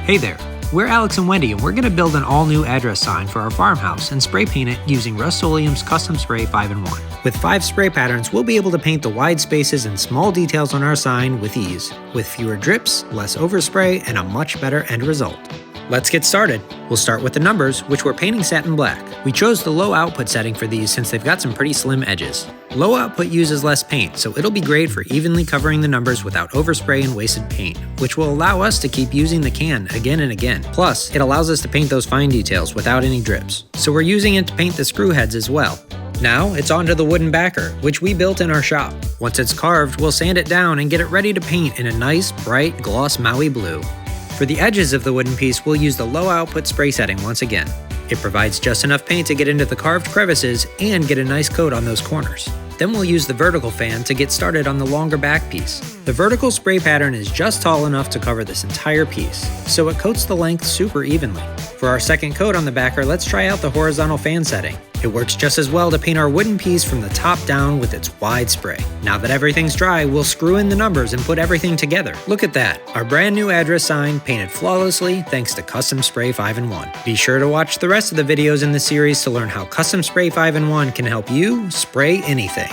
Hey there, we're Alex and Wendy, and we're going to build an all-new address sign for our farmhouse and spray paint it using Rust-Oleum's Custom Spray 5-in-1. With 5 spray patterns, we'll be able to paint the wide spaces and small details on our sign with ease, with fewer drips, less overspray, and a much better end result. Let's get started. We'll start with the numbers, which we're painting satin black. We chose the low output setting for these since they've got some pretty slim edges. Low output uses less paint, so it'll be great for evenly covering the numbers without overspray and wasted paint, which will allow us to keep using the can again and again. Plus, it allows us to paint those fine details without any drips. So we're using it to paint the screw heads as well. Now, it's onto the wooden backer, which we built in our shop. Once it's carved, we'll sand it down and get it ready to paint in a nice, bright, gloss Maui blue. For the edges of the wooden piece, we'll use the low output spray setting once again. It provides just enough paint to get into the carved crevices and get a nice coat on those corners. Then we'll use the vertical fan to get started on the longer back piece. The vertical spray pattern is just tall enough to cover this entire piece, so it coats the length super evenly. For our second coat on the backer, let's try out the horizontal fan setting. It works just as well to paint our wooden piece from the top down with its wide spray. Now that everything's dry, we'll screw in the numbers and put everything together. Look at that, our brand new address sign painted flawlessly thanks to Custom Spray 5-in-1. Be sure to watch the rest of the videos in the series to learn how Custom Spray 5-in-1 can help you spray anything.